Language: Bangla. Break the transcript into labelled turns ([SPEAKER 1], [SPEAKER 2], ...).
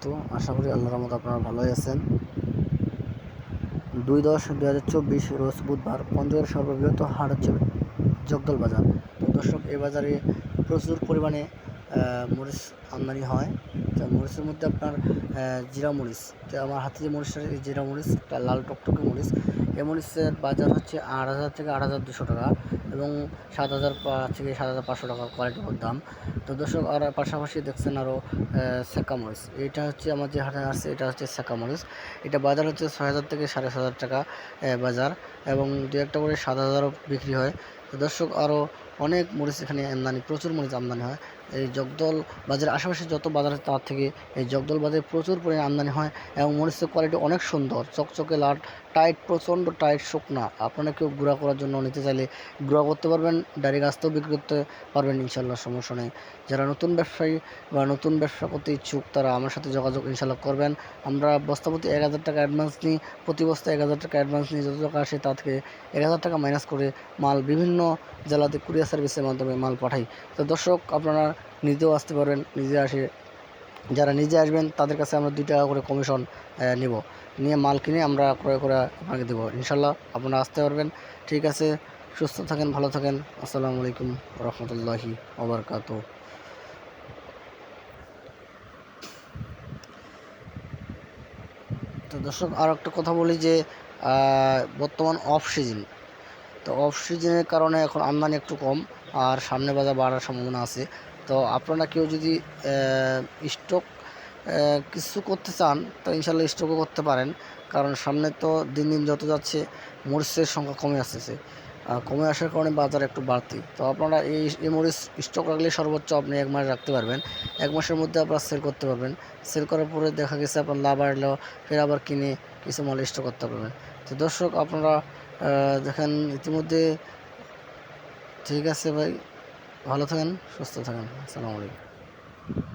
[SPEAKER 1] বারাকাতু। আশা করি আল্লাহর রহমতে আপনারা ভালোই আছেন। 2/10/2024 রোজ বুধবার পঞ্চগড়ের সর্ববৃহৎ হাট হচ্ছে জগদল বাজার। তো দর্শক, এই বাজারে প্রচুর পরিমাণে মরিচ আমদানি হয়। তো মরিচের মধ্যে আপনার জিরা মরিচ, তো আমার হাতে যে মরিচটা এই জিরা মরিচ, একটা লাল টকটকে মরিচ। এই মরিচের বাজার হচ্ছে 8,000 থেকে 8,200 টাকা এবং 7,000 থেকে 7,500 টাকা কোয়ালিটির দাম। তো দর্শক, আর পাশাপাশি দেখছেন আরও সেকা মরিচ। এইটা হচ্ছে আমার যে হাটে আসছে, এটা হচ্ছে সেকা মরিচ। এটা বাজার হচ্ছে 6,000 থেকে 7,500 টাকা বাজার, এবং দু একটা করে 7,000ও বিক্রি হয়। তো দর্শক, আরও অনেক মরিচ এখানে আমদানি, প্রচুর মরিচ আমদানি হয়। এই জগদল বাজারের আশেপাশে যত বাজার আছে তার থেকে এই জগদল বাজারে প্রচুর পরিমাণে আমদানি হয়, এবং মরিচের কোয়ালিটি অনেক সুন্দর, চকচকে লাল, টাইট, প্রচণ্ড টাইট শুকনা। আপনারা কেউ গুঁড়া করার জন্য নিতে চাইলে গুঁড়া করতে পারবেন, ডাইরেক্ট আসতেও বিক্রি করতে পারবেন, ইনশাল্লাহ সমস্যা নেই। যারা নতুন ব্যবসায়ী বা নতুন ব্যবসা করতে ইচ্ছুক তারা আমার সাথে যোগাযোগ ইনশাল্লাহ করবেন। আমরা বস্তাপ্রতি 1,000 টাকা অ্যাডভান্স নিই, প্রতি বস্তায় 1,000 টাকা অ্যাডভান্স নিই। যত টাকা আসে তা থেকে 1,000 টাকা মাইনাস করে মাল বিভিন্ন জেলাতে কুরিয়ার সার্ভিসের মাধ্যমে মাল পাঠাই। তো দর্শক, আপনারা নিজেও আসতে পারবেন, নিজে আসে, যারা নিজে আসবেন তাদের কাছে আমরা 2 টাকা করে কমিশন নিব, নিয়ে মাল কিনে আমরা ক্রয় করে আপনাকে দেবো। ইনশাল্লাহ আপনারা আসতে পারবেন। ঠিক আছে, সুস্থ থাকেন, ভালো থাকেন। আসসালামু আলাইকুম রহমতুল্লাহি ওবরকাতুহ। তো দর্শক, আর একটা কথা বলি যে বর্তমান অফ সিজন, তো অফ সিজনের কারণে এখন আমদানি একটু কম, আর সামনে বাজার বাড়ার সম্ভাবনা আছে। তো আপনারা কেউ যদি স্টক কিছু করতে চান তো ইনশাল্লাহ স্টকও করতে পারেন, কারণ সামনে তো দিন দিন যত যাচ্ছে মরিচের সংখ্যা কমে আসতেছে, কমে আসার কারণে বাজার একটু বাড়তি। তো আপনারা এই মরিচ স্টক রাখলে সর্বোচ্চ আপনি 1 মাস রাখতে পারবেন। 1 মাসের মধ্যে আপনারা সেল করতে পারবেন। সেল করার পরে দেখা গেছে আপনার লাভ আসলেও ফের আবার কিনে কিছু মাল স্টক করতে পারবেন। তো দর্শক, আপনারা দেখেন ইতিমধ্যে। ঠিক আছে ভাই, ভালো থাকেন, সুস্থ থাকেন। আসসালামু আলাইকুম।